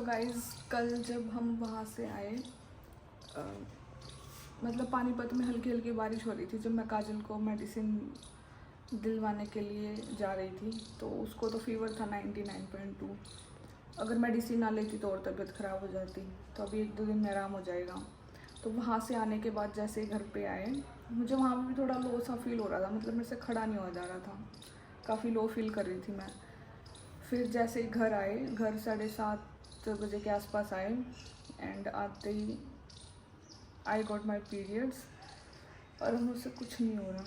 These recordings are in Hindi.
सो गाइस कल जब हम वहाँ से आए मतलब पानीपत में हल्की हल्की बारिश हो रही थी जब मैं काजल को मेडिसिन दिलवाने के लिए जा रही थी। तो उसको तो फीवर था 99.2। अगर मेडिसिन ना लेती तो और तबीयत ख़राब हो जाती। तो अभी 1-2 दिन में आराम हो जाएगा। तो वहाँ से आने के बाद जैसे ही घर पे आए मुझे वहाँ पे भी थोड़ा लो सा फील हो रहा था, मतलब मेरे से खड़ा नहीं हो जा रहा था, काफ़ी लो फील कर रही थी मैं। फिर जैसे ही घर आए, घर 7:30 बजे के आसपास आए एंड आते ही आई गॉट माई पीरियड्स और मुझसे कुछ नहीं हो रहा,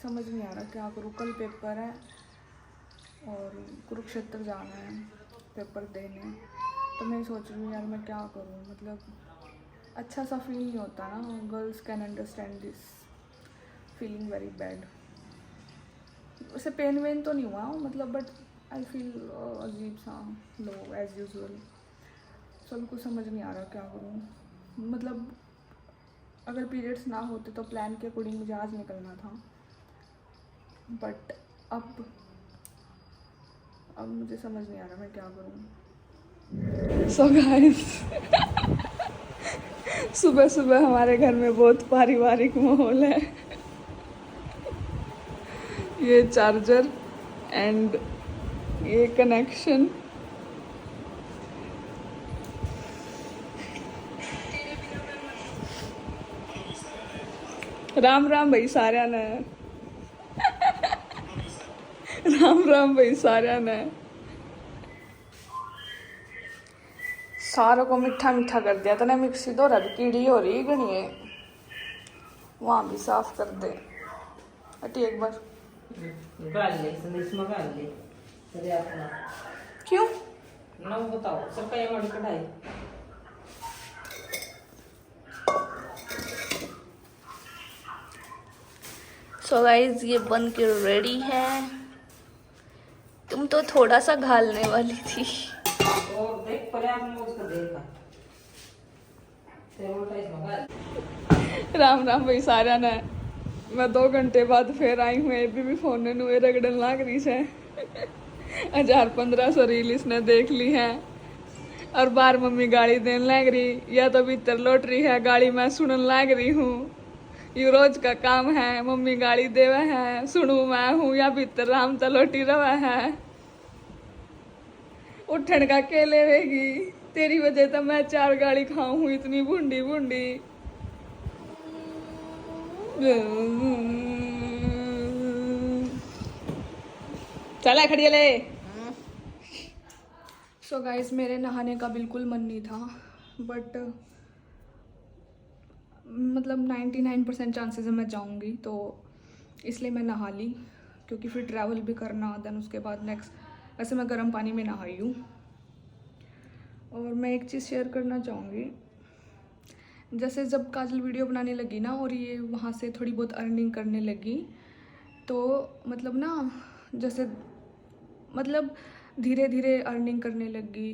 समझ नहीं आ रहा क्या करूँ। कल पेपर है और कुरुक्षेत्र जाना है पेपर देने। तो मैं सोच रही हूँ यार मैं क्या करूँ, मतलब अच्छा सा फील नहीं होता ना। Girls can understand this feeling very bad. वैसे पेन वेन तो नहीं हुआ मतलब, बट आई फील अजीब सा लो एज यूजुअल। सो कुछ समझ नहीं आ रहा क्या करूँ। मतलब अगर पीरियड्स ना होते तो प्लान के अकॉर्डिंग मुझे आज निकलना था, बट अब मुझे समझ नहीं आ रहा मैं क्या करूँ। सो गाइस सुबह सुबह हमारे घर में बहुत पारिवारिक माहौल है। ये चार्जर एंड ये कनेक्शन। राम राम भाई सारे ने। राम राम भाई सारे ने। सारों को मीठा मीठा कर दिया तने। मिक्सी दो रहा भी कीड़ी हो रही गणी है, वहाँ भी साफ कर दे। हटी एक बार। क्यों ना बताओ सबका ये बड़ी कढ़ाई। सो गाइस ये बन के रेडी है। तुम तो थोड़ा सा घालने वाली थी। और देख पर्याप्त में उसका देखा तेरे उल्टा इसमें गाल। राम राम भाई सारा ने। मैं 2 घंटे बाद फिर आई हूँ। अभी भी फोन ने नुए रगड़न लाग रही है। 1000-1500 रील इसने देख ली है और बार मम्मी गाड़ी देने लग रही, या तो भीतर लौट रही है गाड़ी मैं सुनन लाग रही हूँ। ये रोज का काम है, मम्मी गाड़ी देवे है सुनू मैं हूँ, या भीतर राम तलोटी रवा है। उठन का के लेवेगी, तेरी वजह तो मैं 4 गाड़ी खाऊं हूँ इतनी बूंदी बूंदी। चला खड़िया ले। सो गाइस मेरे नहाने का बिल्कुल मन नहीं था, बट मतलब 99% चांसेस है मैं जाऊंगी, तो इसलिए मैं नहा ली क्योंकि फिर ट्रैवल भी करना। देन उसके बाद नेक्स्ट वैसे मैं गर्म पानी में नहाई हूँ। और मैं एक चीज़ शेयर करना चाहूँगी, जैसे जब काजल वीडियो बनाने लगी ना और ये वहाँ से थोड़ी बहुत अर्निंग करने लगी, तो मतलब ना जैसे मतलब धीरे धीरे अर्निंग करने लगी।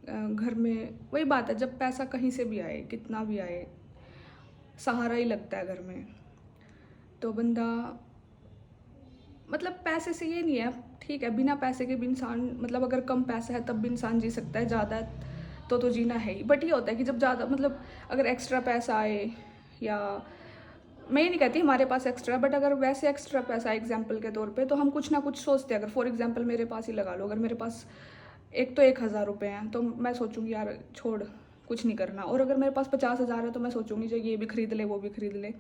घर में वही बात है, जब पैसा कहीं से भी आए कितना भी आए सहारा ही लगता है घर में। तो बंदा मतलब पैसे से ये नहीं है, ठीक है बिना पैसे के भी इंसान, मतलब अगर कम पैसा है तब भी इंसान जी सकता है, ज़्यादा तो जीना है ही। बट ये होता है कि जब ज़्यादा मतलब अगर एक्स्ट्रा पैसा आए, या मैं ये नहीं कहती हमारे पास एक्स्ट्रा, बट अगर वैसे एक्स्ट्रा पैसा एग्जांपल के तौर पे तो हम कुछ ना कुछ सोचते हैं। अगर फॉर एग्जांपल मेरे पास ही लगा लो, अगर मेरे पास एक तो 1000 रुपये हैं तो मैं सोचूंगी यार छोड़ कुछ नहीं करना। और अगर मेरे पास 50,000 है तो मैं सोचूंगी जो ये भी खरीद ले वो भी खरीद ले।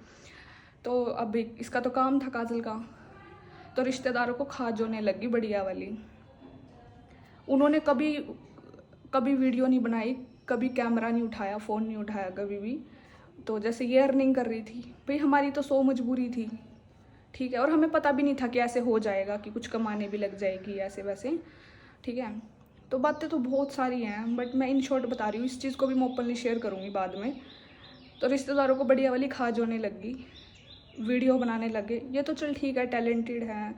तो अब इसका तो काम था काजल का, तो रिश्तेदारों को खा जोने लगी बढ़िया वाली। उन्होंने कभी कभी वीडियो नहीं बनाई, कभी कैमरा नहीं उठाया, फ़ोन नहीं उठाया कभी भी। तो जैसे ये अर्निंग कर रही थी भाई, हमारी तो 100 मजबूरी थी, ठीक है। और हमें पता भी नहीं था कि ऐसे हो जाएगा कि कुछ कमाने भी लग जाएगी ऐसे वैसे, ठीक है। तो बातें तो बहुत सारी हैं, बट मैं इन शॉर्ट बता रही हूँ। इस चीज़ को भी मैं ओपनली शेयर करूँगी बाद में। तो रिश्तेदारों को बढ़िया वाली खा जोने लगी, वीडियो बनाने लगे। ये तो चल ठीक है, टैलेंटेड है।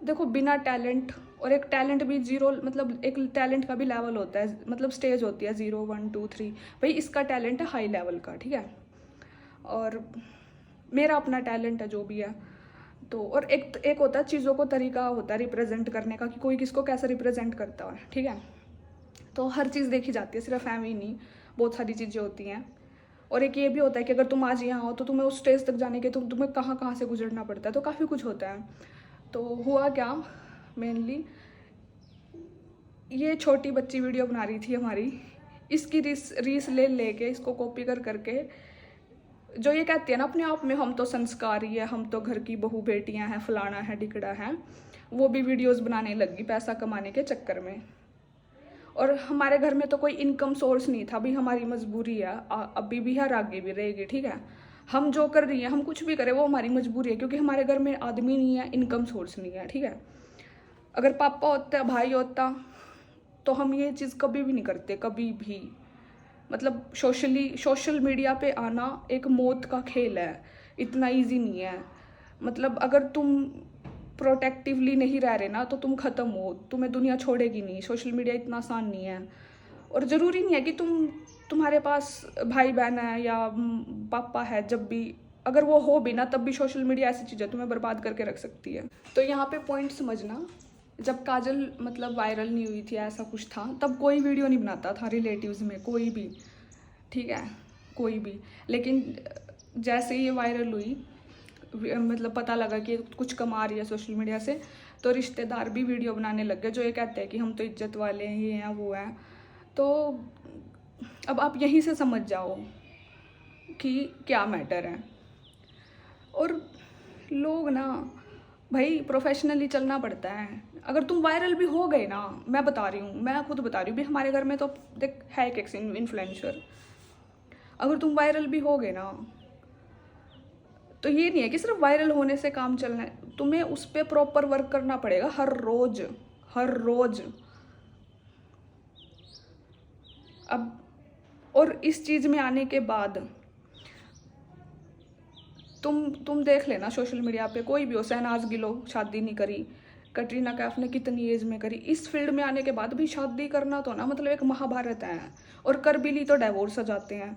देखो बिना टैलेंट, और एक टैलेंट भी जीरो, मतलब एक टैलेंट का भी लेवल होता है, मतलब स्टेज होती है 0 1 2 3। भाई इसका टैलेंट है हाई लेवल का, ठीक है। और मेरा अपना टैलेंट है जो भी है। तो और एक होता है चीज़ों को तरीका होता है रिप्रेजेंट करने का, कि कोई किसको कैसे रिप्रेजेंट करता है, ठीक है। तो हर चीज़ देखी जाती है, सिर्फ फैमिली नहीं, बहुत सारी चीज़ें होती हैं। और एक ये भी होता है कि अगर तुम आज यहाँ हो तो तुम्हें उस स्टेज तक जाने के तुम्हें कहाँ कहाँ से गुजरना पड़ता है, तो काफ़ी कुछ होता है। तो हुआ क्या, मेनली ये छोटी बच्ची वीडियो बना रही थी हमारी, इसकी रीस ले के इसको कॉपी करके, जो ये कहती है ना अपने आप में हम तो संस्कारी है, हम तो घर की बहू बेटियां हैं, फलाना है ढिकड़ा है, वो भी वीडियोस बनाने लगी पैसा कमाने के चक्कर में। और हमारे घर में तो कोई इनकम सोर्स नहीं था, अभी हमारी मजबूरी है, अभी भी है और आगे भी रहेगी, ठीक है। हम जो कर रही हैं, हम कुछ भी करें वो हमारी मजबूरी है, क्योंकि हमारे घर में आदमी नहीं है, इनकम सोर्स नहीं है, ठीक है। अगर पापा होता, भाई होता, तो हम ये चीज़ कभी भी नहीं करते, कभी भी। मतलब सोशल मीडिया पे आना एक मौत का खेल है, इतना इजी नहीं है। मतलब अगर तुम प्रोटेक्टिवली नहीं रह रहे ना तो तुम ख़त्म हो, तुम्हें दुनिया छोड़ेगी नहीं। सोशल मीडिया इतना आसान नहीं है। और ज़रूरी नहीं है कि तुम्हारे पास भाई बहन है या पापा है, जब भी अगर वो हो भी ना तब भी सोशल मीडिया ऐसी चीज़ है तुम्हें बर्बाद करके रख सकती है। तो यहाँ पे पॉइंट समझना, जब काजल मतलब वायरल नहीं हुई थी, ऐसा कुछ था, तब कोई वीडियो नहीं बनाता था रिलेटिव्स में, कोई भी, ठीक है, कोई भी। लेकिन जैसे ही ये वायरल हुई, मतलब पता लगा कि कुछ कमा रही है सोशल मीडिया से, तो रिश्तेदार भी वीडियो बनाने लग गए, जो ये कहते हैं कि हम तो इज्जत वाले हैं, ये हैं वो हैं। तो अब आप यहीं से समझ जाओ कि क्या मैटर है। और लोग ना भाई प्रोफेशनली चलना पड़ता है। अगर तुम वायरल भी हो गए ना, मैं बता रही हूँ, मैं खुद बता रही हूँ भी, हमारे घर में तो देख है एक इन्फ्लुएंसर, अगर तुम वायरल भी हो गए ना तो ये नहीं है कि सिर्फ वायरल होने से काम चलना है, तुम्हें उस पर प्रॉपर वर्क करना पड़ेगा हर रोज। अब और इस चीज़ में आने के बाद तुम देख लेना सोशल मीडिया पे, कोई भी हो, शहनाज गिल शादी नहीं करी, कटरीना कैफ ने कितनी एज में करी, इस फील्ड में आने के बाद भी शादी करना तो ना मतलब एक महाभारत है। और कर भी ली तो डिवोर्स हो जाते हैं,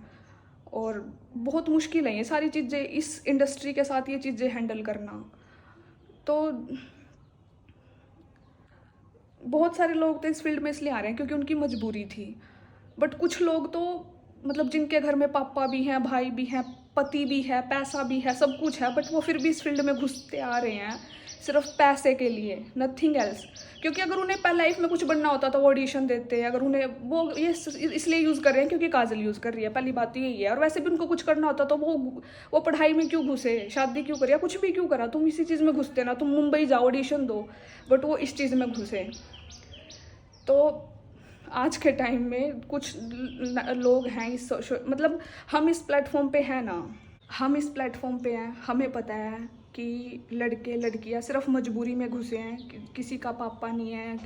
और बहुत मुश्किल है ये सारी चीज़ें, इस इंडस्ट्री के साथ ये चीज़ें हैंडल करना। तो बहुत सारे लोग तो इस फील्ड में इसलिए आ रहे हैं क्योंकि उनकी मजबूरी थी, बट कुछ लोग तो मतलब जिनके घर में पापा भी हैं, भाई भी हैं, पति भी है, पैसा भी है, सब कुछ है, बट वो फिर भी इस फील्ड में घुसते आ रहे हैं सिर्फ पैसे के लिए, नथिंग एल्स। क्योंकि अगर उन्हें लाइफ में कुछ बनना होता तो वो ऑडिशन देते, अगर उन्हें वो ये इसलिए यूज़ कर रहे हैं क्योंकि काजल यूज़ कर रही है, पहली बात तो यही है। और वैसे भी उनको कुछ करना होता तो वो पढ़ाई में क्यों घुसे, शादी क्यों करी, या कुछ भी क्यों करा, तुम इसी चीज़ में घुसते ना, तुम मुंबई जाओ ऑडिशन दो, बट वो इस चीज़ में घुसे। तो आज के टाइम में कुछ लोग हैं मतलब हम इस प्लेटफॉर्म पे हैं ना, हम इस प्लेटफॉर्म पे हैं, हमें पता है कि लड़के लड़कियां सिर्फ मजबूरी में घुसे हैं, किसी का पापा नहीं है,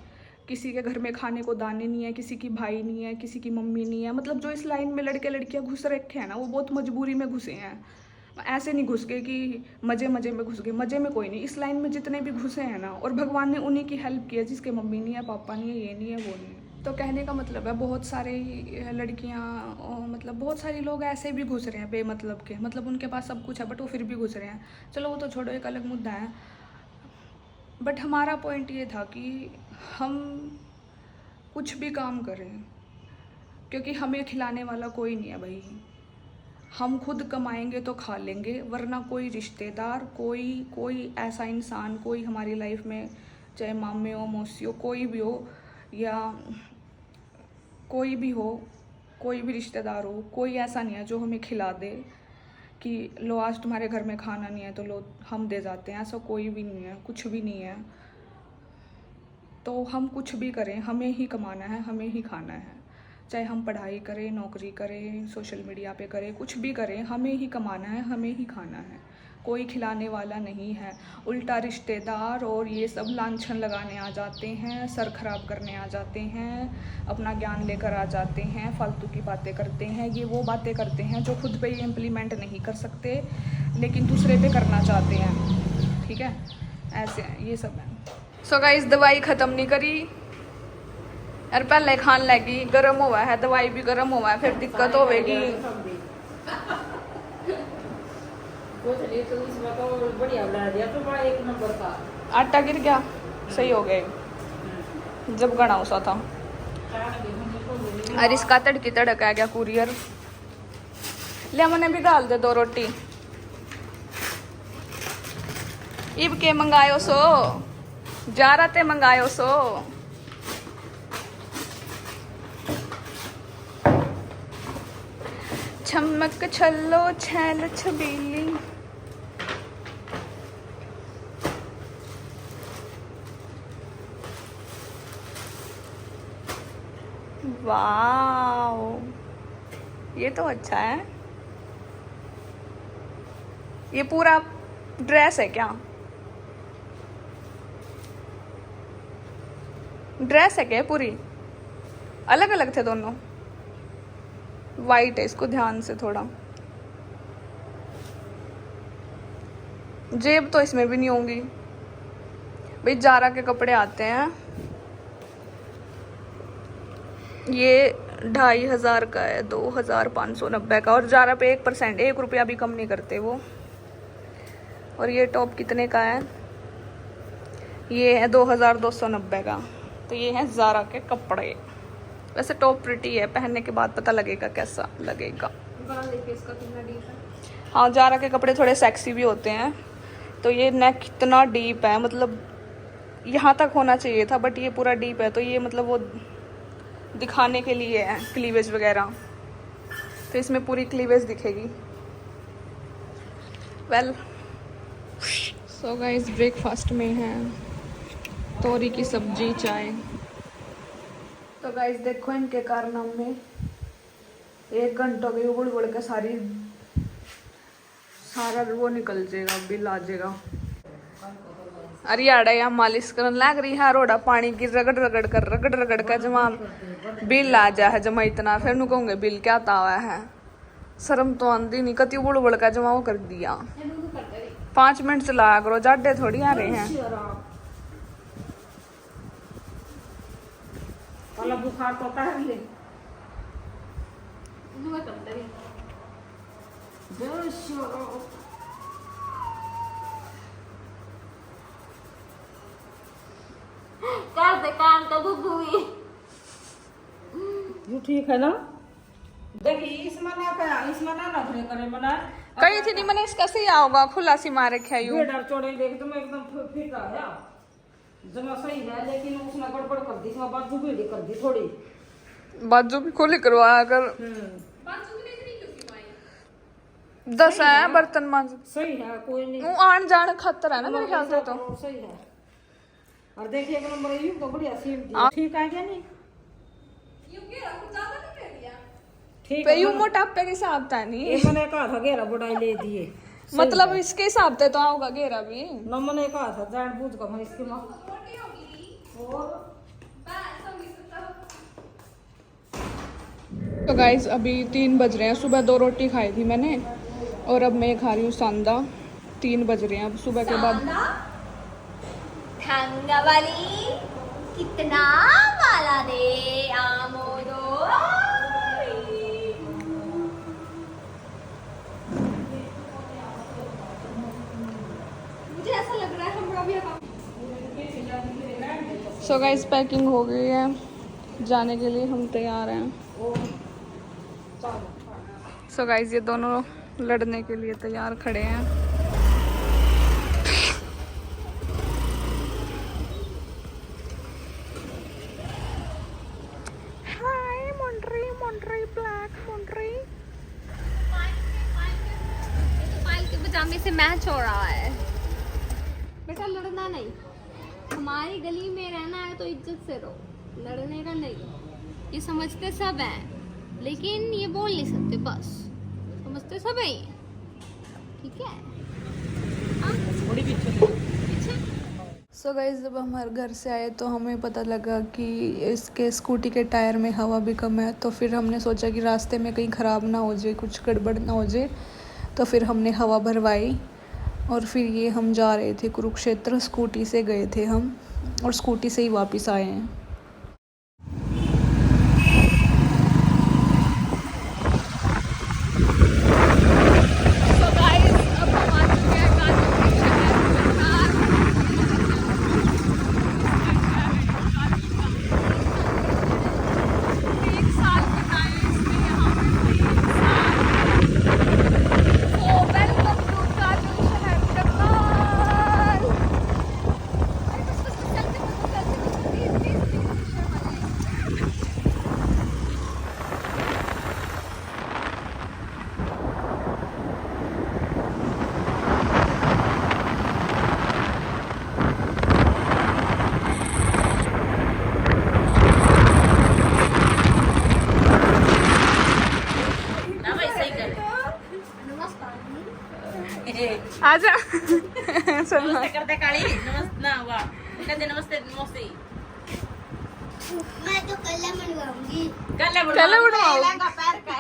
किसी के घर में खाने को दाने नहीं है, किसी की भाई नहीं है, किसी की मम्मी नहीं है। मतलब जो इस लाइन में लड़के लड़कियां घुस रखे हैं ना, वो बहुत मजबूरी में घुसे हैं, ऐसे नहीं घुस गए कि मज़े में घुस गए, मज़े में कोई नहीं। इस लाइन में जितने भी घुसे हैं ना, और भगवान ने उन्हीं की हेल्प की है जिसके मम्मी नहीं है, पापा नहीं है, ये नहीं है, वो नहीं है। तो कहने का मतलब है बहुत सारे लड़कियां, मतलब बहुत सारे लोग ऐसे भी घुस रहे हैं बेमतलब के, मतलब उनके पास सब कुछ है बट वो फिर भी घुस रहे हैं। चलो वो तो छोड़ो, एक अलग मुद्दा है। बट हमारा पॉइंट ये था कि हम कुछ भी काम करें, क्योंकि हमें खिलाने वाला कोई नहीं है भाई, हम खुद कमाएंगे तो खा लेंगे, वरना कोई रिश्तेदार, कोई ऐसा इंसान, कोई हमारी लाइफ में, चाहे मामे हो, मौसी हो, कोई भी हो, या कोई भी हो, कोई भी रिश्तेदार हो, कोई ऐसा नहीं है जो हमें खिला दे कि लो आज तुम्हारे घर में खाना नहीं है तो लो हम दे जाते हैं, ऐसा कोई भी नहीं है, कुछ भी नहीं है। तो हम कुछ भी करें, हमें ही कमाना है, हमें ही खाना है, चाहे हम पढ़ाई करें, नौकरी करें, सोशल मीडिया पे करें, कुछ भी करें, हमें ही कमाना है, हमें ही खाना है, कोई खिलाने वाला नहीं है। उल्टा रिश्तेदार और ये सब लांछन लगाने आ जाते हैं, सर खराब करने आ जाते हैं, अपना ज्ञान लेकर आ जाते हैं, फालतू की बातें करते हैं, ये वो बातें करते हैं जो खुद पे इम्प्लीमेंट नहीं कर सकते लेकिन दूसरे पे करना चाहते हैं, ठीक है, ऐसे हैं ये सब है। सो गाइस, दवाई ख़त्म नहीं करी यार, पहले खान लगी, गर्म हुआ है, दवाई भी गर्म हुआ है, फिर दिक्कत होगी। तो इसमें तो बढ़िया बना दिया, तो बड़ा एक नंबर का आटा गिर गया, सही हो गया जब गड़ा उसा था। और इसका तड़की तड़क आ गया कुरियर। ले मैंने भी डाल दे 2 रोटी। इब के मंगायो सो जा रहा थे मंगायो सो। चमक छल्लो छैल छबीली। वाओ ये तो अच्छा है। ये पूरा ड्रेस है क्या? ड्रेस है क्या पूरी? अलग अलग थे दोनों। वाइट है, इसको ध्यान से थोड़ा। जेब तो इसमें भी नहीं होंगी भाई। जारा के कपड़े आते हैं। ये 2500 का है, 2590 का। और जारा पे 1% 1 रुपया भी कम नहीं करते वो। और ये टॉप कितने का है? ये है 2290 का। तो ये है जारा के कपड़े। वैसे टॉप प्रिटी है, पहनने के बाद पता लगेगा कैसा लगेगा। इसका कितना डीप है? हाँ जारा के कपड़े थोड़े सेक्सी भी होते हैं। तो ये नेक कितना डीप है, मतलब यहाँ तक होना चाहिए था बट ये पूरा डीप है। तो ये मतलब वो दिखाने के लिए है, क्लीवेज वगैरह। तो इसमें पूरी क्लीवेज दिखेगी। वेल सो गाइस ब्रेकफास्ट में है तोरी की सब्जी चाय। तो गाइस देखो इनके कारनामे। 1 घंटा भी उबड़ उबड़ के सारा वो निकल जाएगा, बिल आ जाएगा। अरे आड़ा या मालिश करने लग रही है। रोड़ा पानी की रगड़ रगड़ कर जमा बिल आ जा है जमा इतना। फिर नु कहूँगे बिल क्या तावा है। शर्म तो आंदी नहीं। कति उबड़ उबड़ का जमा वो कर दिया। 5 मिनट चलाया करो, जाडे थोड़ी आ रहे हैं। बुखार तो होता है। कर दे कान तो दुबुई। ये ठीक है ना? देखिए इसमें ना नखरे करे बना। कही थी नहीं मैंने इसका सही आओगा खुला सी मारे खायू। बेडर चोड़े देख तो मैं एकदम फिट आ गया। जमा सही है लेकिन उसने गड़बड़ कर दी। इसमें बाजू भी कर दी थोड़ी। बाजू भी खोली करवाया कर। 10 है बर्तन मांज। सही है कोई नहीं। वो आन जान खतर है ना मेरे ख्याल से। तो सही है। और देखिए 1 नंबर ये तो बढ़िया सीम दी। ठीक है क्या नहीं? ठीक है। पे यू मोटापे के हिसाब था नहीं। ये मैंने कहा था घेरा बुढ़ाई ले दिए। मतलब इसके हिसाब से तो आओगा घेरा भी। न मैंने कहा था जान बूझ कर मैं इसके मां। तो गाइज अभी 3 बज रहे हैं। सुबह 2 रोटी खाई थी मैंने और अब मैं खा रही हूँ सांदा। 3 बज रहे हैं अब सुबह के बाद। ठंगा वाली कितना वाला दे आमोदो। मुझे ऐसा लग रहा है हम अभी सो गाइस पैकिंग हो गई है, जाने के लिए हम तैयार हैं। सो गाइस ये दोनों लड़ने के लिए तैयार खड़े हैं। हाय मुंड्री ब्लैक मुंड्री। पायल के पजामे से मैच हो रहा है। बेटा लड़ना नहीं, हमारी गली में रहना है तो इज्जत से रहो, लड़ने का नहीं। ये समझते सब हैं लेकिन ये बोल नहीं सकते, बस समझते सब हैं ये, ठीक है? सो गाइस जब हम हर घर से आए तो हमें पता लगा कि इसके स्कूटी के टायर में हवा भी कम है। तो फिर हमने सोचा कि रास्ते में कहीं ख़राब ना हो जाए, कुछ गड़बड़ ना हो जाए। तो फिर हमने हवा भरवाई और फिर ये हम जा रहे थे कुरुक्षेत्र। स्कूटी से गए थे हम और स्कूटी से ही वापस आए हैं। आजा नमस्ते करते काली नमस्ते ना हुआ कहते नमस्ते नमस्ते मैं तो कल्ला बनवाऊंगी। कल बनवाओ। लहंगा पैर का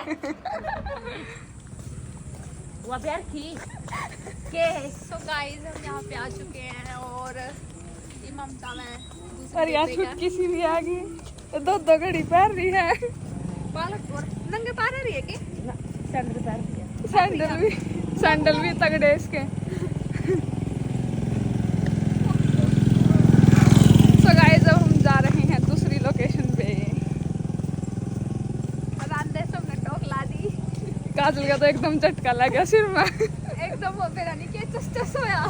वो पैर की के सो गाइस हम यहाँ पे आ चुके हैं और ये ममता में और यार छुटकी सी भी आ गई, दो घड़ी पहन रही है, पालक और नंगे पैर रही है कि सैंडल पैर की सैंडल भी तगड़े इसके। सो गाइस अब हम जा रहे हैं दूसरी लोकेशन पे। रांधे सबने टोक ला दी काजल का तो एकदम झटका लग गया सिर में, एकदम वो मेरा नहीं कि चस होया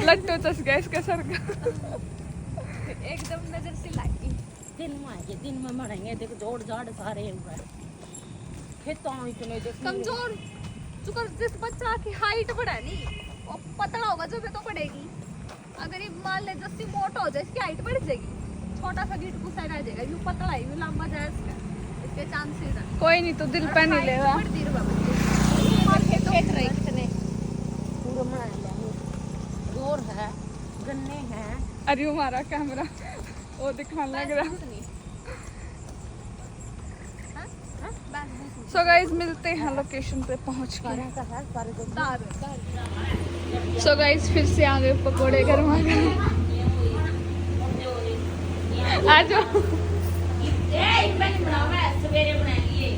लट्टू चस गया इसके सर का। एकदम नजर से लगी। दिन में मरेंगे देखो जोड़ जाड़ सारे हुए खेतों इतने कमजोर चुकर जिस बच्चा की हाइट बढ़े नहीं वो पतला होगा जो भी तो बढ़ेगी। अगर ये मान ले जैसे मोटा हो जाए इसकी हाइट बढ़ जाएगी, छोटा सा गिट कुछ रह जाएगा, यूं पतला है यूं लंबा जाए इसके चांसेस है। कोई नहीं तो दिल पे नहीं लेगा। खेत रहे कितने पूरा बना लिया जोर है गन्ने हैं अरे हमारा कैमरा वो दिखाने लग रहा। सो गाइस मिलते हैं लोकेशन पे पहुंच कर। सो गाइस फिर से आ गए पकोड़े गरमा गए। आ जाओ सवेरे बनाएंगे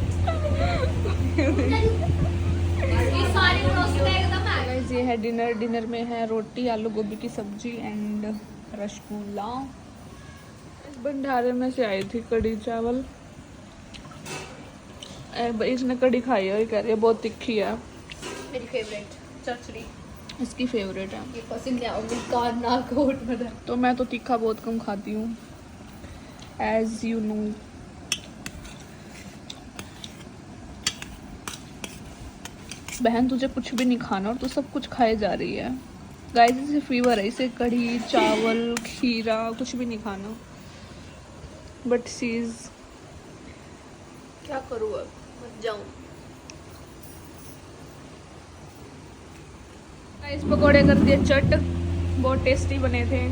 ये सारी रोस्ट एकदम है। गाइस ये है डिनर में है रोटी, आलू गोभी की सब्जी एंड रसगुल्ला। इस भंडारे में से आई थी कड़ी चावल। इसने कड़ी खाई है, कह रही है बहुत तिखी है। मेरी फेवरेट चचड़ी इसकी फेवरेट है। ये पसंद है और कान नाक होठ में तो मैं तो तीखा बहुत कम खाती हूँ एज यू नो। बहन तुझे कुछ भी नहीं खाना और तू सब कुछ खाए जा रही है। गाइस इसे फीवर है, इसे कढ़ी चावल खीरा कुछ भी नहीं खाना। बट सीज क्या करूँ अब मत जाऊँ। गाइस पकोड़े कर दिए चट, बहुत टेस्टी बने थे।